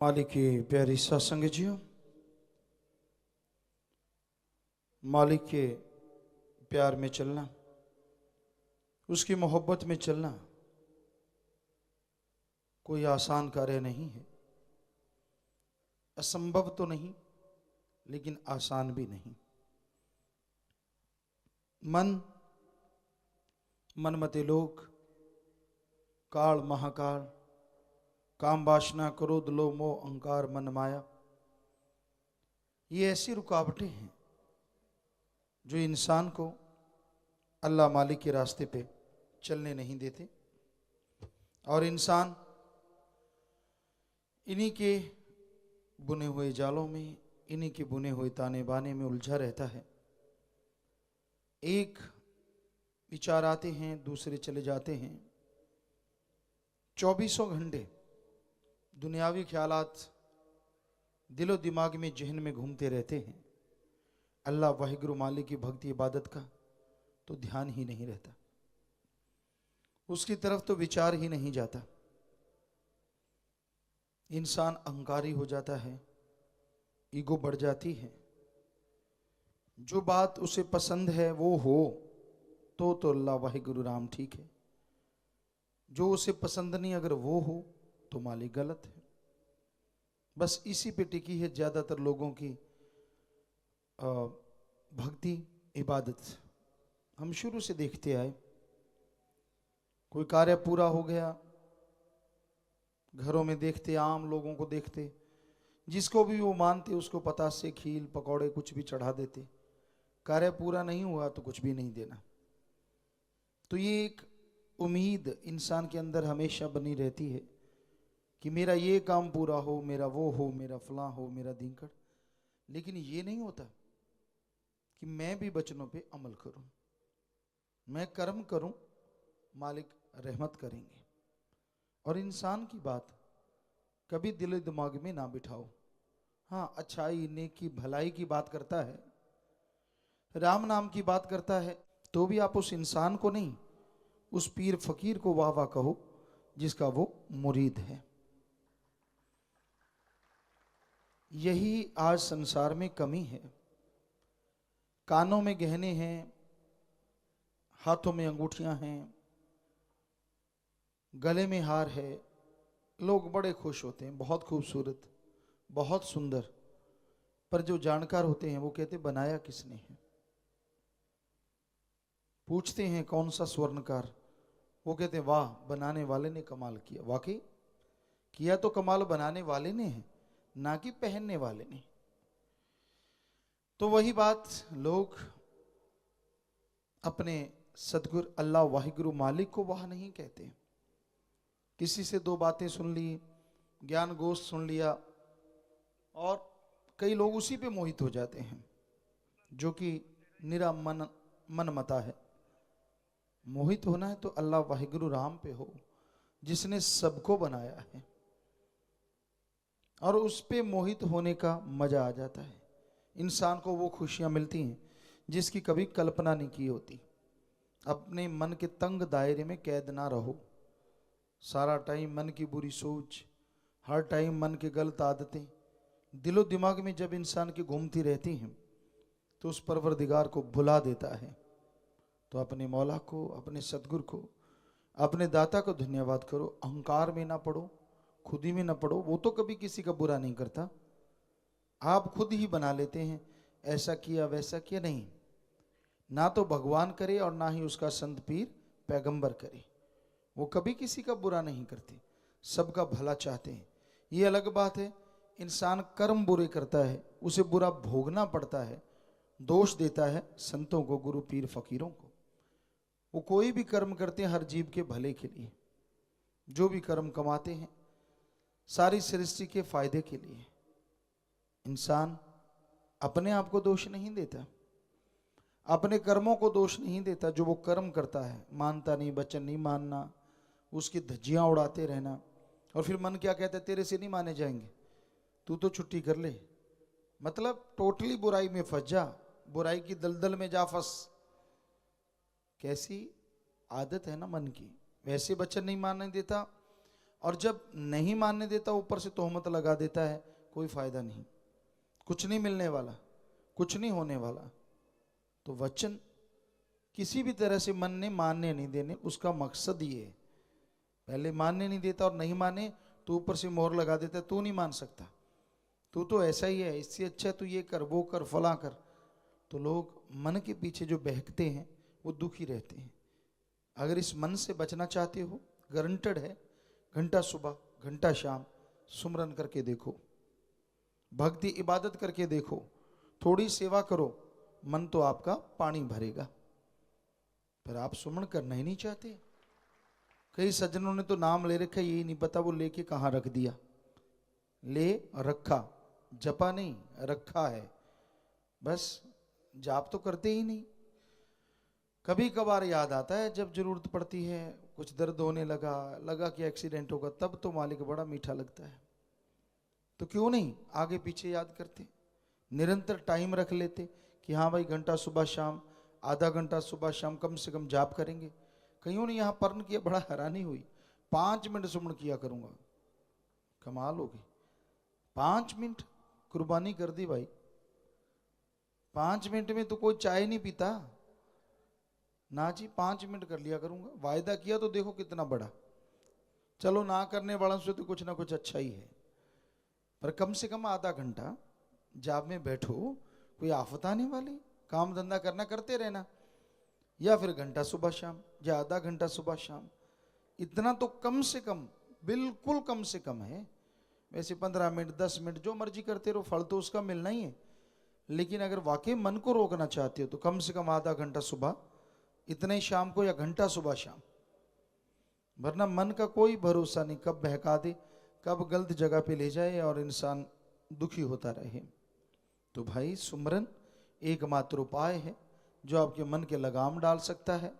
मालिक की प्यारी सत्संग जियो, मालिक के प्यार में चलना, उसकी मोहब्बत में चलना कोई आसान कार्य नहीं है। असंभव तो नहीं, लेकिन आसान भी नहीं। मनमते लोग, काल महाकाल, काम वासना क्रोध लोभ मोह अहंकार मन माया, ये ऐसी रुकावटें हैं जो इंसान को अल्लाह मालिक के रास्ते पे चलने नहीं देते, और इंसान इन्हीं के बुने हुए जालों में, इन्हीं के बुने हुए ताने बाने में उलझा रहता है। एक विचार आते हैं, दूसरे चले जाते हैं। चौबीसों घंटे दुनियावी ख्यालात दिलो दिमाग में, जहन में घूमते रहते हैं। अल्लाह वाहिगुरु मालिक की भक्ति इबादत का तो ध्यान ही नहीं रहता, उसकी तरफ तो विचार ही नहीं जाता। इंसान अहंकारी हो जाता है, ईगो बढ़ जाती है। जो बात उसे पसंद है वो हो तो अल्लाह वाहिगुरु राम ठीक है। जो उसे पसंद नहीं, अगर वो हो तो मालिक गलत है। बस इसी पे टिकी है ज्यादातर लोगों की भक्ति इबादत। हम शुरू से देखते आए, कोई कार्य पूरा हो गया, घरों में देखते, आम लोगों को देखते, जिसको भी वो मानते उसको पतासे खील पकौड़े कुछ भी चढ़ा देते। कार्य पूरा नहीं हुआ तो कुछ भी नहीं देना। तो ये एक उम्मीद इंसान के अंदर हमेशा बनी रहती है कि मेरा ये काम पूरा हो, मेरा वो हो, मेरा फलां हो, मेरा दींकड़। लेकिन ये नहीं होता कि मैं भी वचनों पे अमल करूं, मैं कर्म करूं, मालिक रहमत करेंगे। और इंसान की बात कभी दिल दिमाग में ना बिठाओ। हाँ, अच्छाई नेकी भलाई की बात करता है, राम नाम की बात करता है, तो भी आप उस इंसान को नहीं, उस पीर फकीर को वाह वाह कहो जिसका वो मुरीद है। यही आज संसार में कमी है। कानों में गहने हैं, हाथों में अंगूठियां हैं, गले में हार है, लोग बड़े खुश होते हैं, बहुत खूबसूरत, बहुत सुंदर। पर जो जानकार होते हैं वो कहते बनाया किसने है। पूछते हैं कौन सा स्वर्णकार, वो कहते हैं वाह, बनाने वाले ने कमाल किया। वाकई किया तो कमाल बनाने वाले ने है, ना कि पहनने वाले ने। तो वही बात, लोग अपने सदगुरु अल्लाह वाहिगुरु मालिक को वाह नहीं कहते। किसी से दो बातें सुन ली, ज्ञान गोष्ठ सुन लिया, और कई लोग उसी पे मोहित हो जाते हैं, जो कि निरा मनमता है। मोहित होना है तो अल्लाह वाहिगुरु राम पे हो, जिसने सबको बनाया है, और उस पे मोहित होने का मजा आ जाता है। इंसान को वो खुशियां मिलती हैं जिसकी कभी कल्पना नहीं की होती। अपने मन के तंग दायरे में कैद ना रहो। सारा टाइम मन की बुरी सोच, हर टाइम मन की गलत आदतें दिलो दिमाग में जब इंसान की घूमती रहती हैं तो उस परवरदिगार को भुला देता है। तो अपने मौला को, अपने सदगुरु को, अपने दाता को धन्यवाद करो। अहंकार में ना पड़ो, खुद ही में ना पड़ो। वो तो कभी किसी का बुरा नहीं करता, आप खुद ही बना लेते हैं, ऐसा किया वैसा किया। नहीं, ना तो भगवान करे और ना ही उसका संत पीर पैगंबर करे। वो कभी किसी का बुरा नहीं करते, सबका भला चाहते हैं। ये अलग बात है, इंसान कर्म बुरे करता है, उसे बुरा भोगना पड़ता है, दोष देता है संतों को, गुरु पीर फकीरों को। वो कोई भी कर्म करते हैं हर जीव के भले के लिए। जो भी कर्म कमाते हैं सारी सृष्टि के फायदे के लिए। इंसान अपने आप को दोष नहीं देता, अपने कर्मों को दोष नहीं देता। जो वो कर्म करता है, मानता नहीं, वचन नहीं मानना, उसकी धज्जियां उड़ाते रहना, और फिर मन क्या कहता है, तेरे से नहीं माने जाएंगे, तू तो छुट्टी कर ले। मतलब टोटली बुराई में फंस जा, बुराई की दलदल में जा फंस। कैसी आदत है ना मन की। वैसे वचन नहीं मानने देता, और जब नहीं मानने देता ऊपर से तोहमत लगा देता है, कोई फायदा नहीं, कुछ नहीं मिलने वाला, कुछ नहीं होने वाला। तो वचन किसी भी तरह से मन ने मानने नहीं देने, उसका मकसद ये है। पहले मानने नहीं देता और नहीं माने तो ऊपर से मोहर लगा देता, तू नहीं मान सकता, तू तो ऐसा ही है, इससे अच्छा तू ये कर, वो कर, फला कर। तो लोग मन के पीछे जो बहकते हैं वो दुखी रहते हैं। अगर इस मन से बचना चाहते हो, गारंटेड है, घंटा सुबह घंटा शाम सुमरन करके देखो, भक्ति इबादत करके देखो, थोड़ी सेवा करो, मन तो आपका पानी भरेगा। पर आप सुमन करना ही नहीं चाहते। कई सज्जनों ने तो नाम ले रखा, यही नहीं पता वो लेके कहाँ रख दिया। ले रखा, जपा नहीं, रखा है, बस जाप तो करते ही नहीं। कभी कभार याद आता है जब जरूरत पड़ती है, कुछ दर्द होने लगा कि एक्सीडेंट होगा, तब तो मालिक बड़ा मीठा लगता है। तो क्यों नहीं आगे पीछे याद करते, निरंतर टाइम रख लेते कि हाँ भाई घंटा सुबह शाम, आधा घंटा सुबह शाम कम से कम जाप करेंगे। कईयों ने यहाँ पर्ण किया, बड़ा हैरानी हुई, 5 मिनट सुमन किया करूंगा। कमाल हो गई, 5 मिनट कुर्बानी कर दी भाई। 5 मिनट में तो कोई चाय नहीं पीता ना जी, 5 मिनट कर लिया करूंगा। वायदा किया तो देखो कितना बड़ा। चलो ना करने वालों से तो कुछ ना कुछ अच्छा ही है, पर कम से कम आधा घंटा जाप में बैठो, कोई आफत आने वाली, काम धंधा करना करते रहना, या फिर घंटा सुबह शाम या आधा घंटा सुबह शाम, इतना तो कम से कम, बिल्कुल कम से कम है। वैसे 15 मिनट 10 मिनट जो मर्जी करते रहो, फल तो उसका मिलना ही है। लेकिन अगर वाकई मन को रोकना चाहते हो तो कम से कम आधा घंटा सुबह, इतना ही शाम को, या घंटा सुबह शाम। वरना मन का कोई भरोसा नहीं, कब बहका दे, कब गलत जगह पे ले जाए और इंसान दुखी होता रहे। तो भाई सुमरन एकमात्र उपाय है जो आपके मन के लगाम डाल सकता है।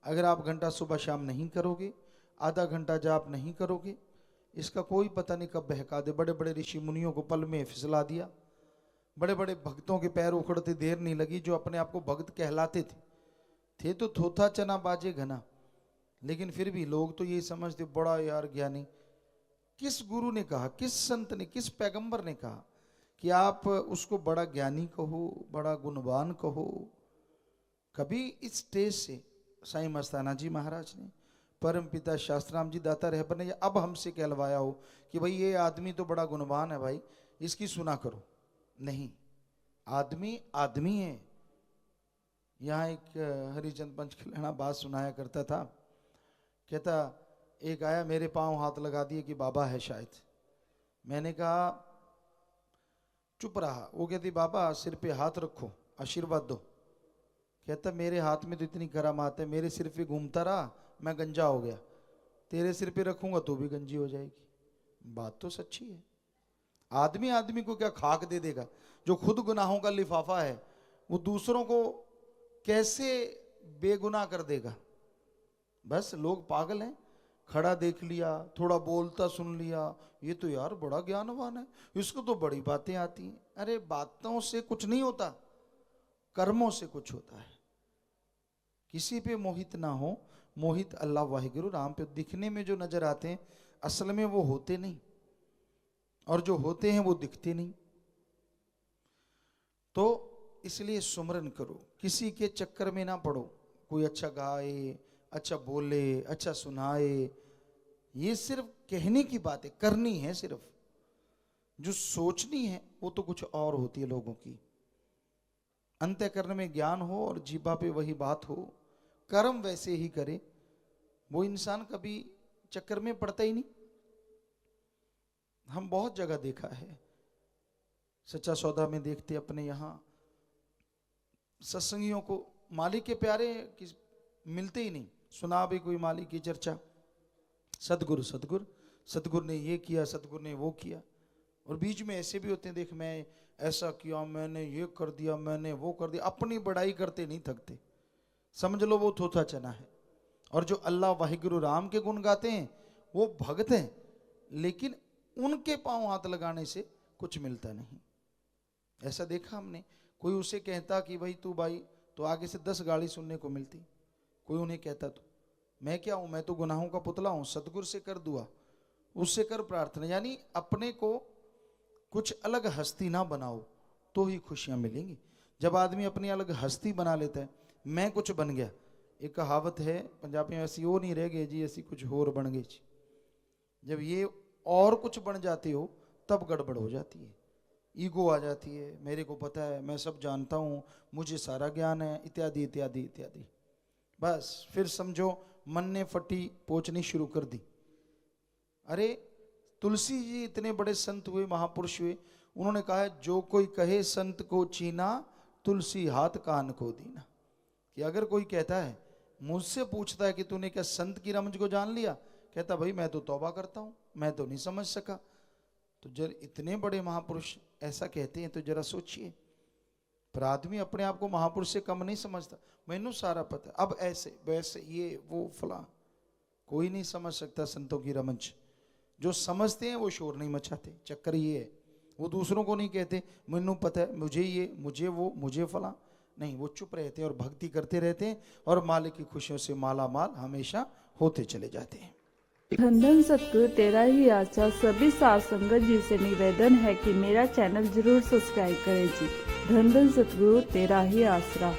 अगर आप घंटा सुबह शाम नहीं करोगे, आधा घंटा जाप नहीं करोगे, इसका कोई पता नहीं कब बहका दे। बड़े बड़े ऋषि मुनियों को पल में फिसला दिया, बड़े बड़े भक्तों के पैर उखड़ते देर नहीं लगी, जो अपने आप को भक्त कहलाते थे तो थोथा चना बाजे घना, लेकिन फिर भी लोग तो ये समझते बड़ा यार ज्ञानी। किस गुरु ने कहा, किस संत ने, किस पैगंबर ने कहा कि आप उसको बड़ा ज्ञानी कहो, बड़ा गुणवान कहो? कभी इस स्टेज से साईं मस्ताना जी महाराज ने, परम पिता शास्त्राम जी दाता रहबर ने अब हमसे कहलवाया हो कि भाई ये आदमी तो बड़ा गुणवान है भाई, इसकी सुना करो? नहीं, आदमी आदमी है। यहाँ एक हरिचंद पंचखिलाना बात सुनाया करता था, कहता एक आया, मेरे पांव हाथ लगा दिए कि बाबा है शायद। मैंने कहा चुप रहा। वो कहती बाबा सिर पे हाथ रखो, आशीर्वाद दो। कहता मेरे हाथ में तो इतनी करामात है, मेरे सिर पे घूमता रहा, मैं गंजा हो गया, तेरे सिर पे रखूंगा तो भी गंजी हो जाएगी। बात तो सच्ची है। आदमी आदमी को क्या खाक दे देगा? जो खुद गुनाहों का लिफाफा है वो दूसरों को कैसे बेगुनाह कर देगा? बस लोग पागल हैं, खड़ा देख लिया, थोड़ा बोलता सुन लिया, ये तो यार बड़ा ज्ञानवान है, इसको तो बड़ी बातें आती हैं। अरे बातों से कुछ नहीं होता, कर्मों से कुछ होता है। किसी पे मोहित ना हो, मोहित अल्लाह वाहिगुरु राम पे। दिखने में जो नजर आते हैं असल में वो होते नहीं, और जो होते हैं वो दिखते नहीं। तो इसलिए सुमरन करो, किसी के चक्कर में ना पड़ो। कोई अच्छा गाए, अच्छा बोले, अच्छा सुनाए, ये सिर्फ कहने की बात है, करनी है सिर्फ। जो सोचनी है वो तो कुछ और होती है लोगों की। अंतःकरण में ज्ञान हो और जीभा पे वही बात हो, कर्म वैसे ही करे, वो इंसान कभी चक्कर में पड़ता ही नहीं। हम बहुत जगह देखा है, सच्चा सौदा में देखते अपने यहाँ सत्संगियों को मालिक के प्यारे मिलते ही नहीं। सुना भी कोई मालिक की चर्चा, सतगुरु सतगुरु सतगुरु ने ये किया, सतगुरु ने वो किया, और बीच में ऐसे भी होते हैं, देख मैं ऐसा किया, मैंने ये कर दिया, मैंने वो कर दिया। अपनी बड़ाई करते नहीं थकते, समझ लो वो थोथा चना है। और जो अल्लाह वाहिगुरु राम के गुण गाते हैं वो भगत हैं, लेकिन उनके पांव हाथ लगाने से कुछ मिलता नहीं। ऐसा देखा हमने। कोई उसे कहता कि भाई तू भाई, तो आगे से 10 गाली सुनने को मिलती। कोई उन्हें कहता तो मैं क्या हूं, मैं तो गुनाहों का पुतला हूं, सतगुरु से कर दुआ। उससे कर प्रार्थना। यानी अपने को कुछ अलग हस्ती ना बनाओ तो ही खुशियां मिलेंगी। जब आदमी अपनी अलग हस्ती बना लेता है, मैं कुछ बन गया, एक कहावत है पंजाबी में, ऐसी वो नहीं रह गई जी, ऐसी कुछ और बन गई जी। जब ये और कुछ बन जाते हो तब गड़बड़ हो जाती है, ईगो आ जाती है, मेरे को पता है, मैं सब जानता हूँ, मुझे सारा ज्ञान है, इत्यादि इत्यादि इत्यादि। बस फिर समझो मन ने फटी पोंछनी शुरू कर दी। अरे तुलसी जी इतने बड़े संत हुए, महापुरुष हुए, उन्होंने कहा है जो कोई कहे संत को चीना, तुलसी हाथ कान को दीना। कि अगर कोई कहता है, मुझसे पूछता है कि तूने क्या संत की रमज को जान लिया, कहता भाई मैं तो तौबा करता हूं, मैं तो नहीं समझ सका। तो जब इतने बड़े महापुरुष ऐसा कहते हैं तो जरा सोचिए। पर आदमी अपने आप को महापुरुष से कम नहीं समझता, मैनू सारा पता, अब ऐसे वैसे ये वो फला, कोई नहीं समझ सकता संतों की रमज। जो समझते हैं वो शोर नहीं मचाते। चक्कर ये है, वो दूसरों को नहीं कहते मैनू पता है, मुझे ये, मुझे वो, मुझे फला, नहीं, वो चुप रहते हैं और भक्ति करते रहते हैं और मालिक की खुशियों से माला माल हमेशा होते चले जाते हैं। धन धन सतगुरु तेरा ही आशा। सभी साध संगत जी से निवेदन है कि मेरा चैनल जरूर सब्सक्राइब करें जी। धन धन सतगुरु तेरा ही आसरा।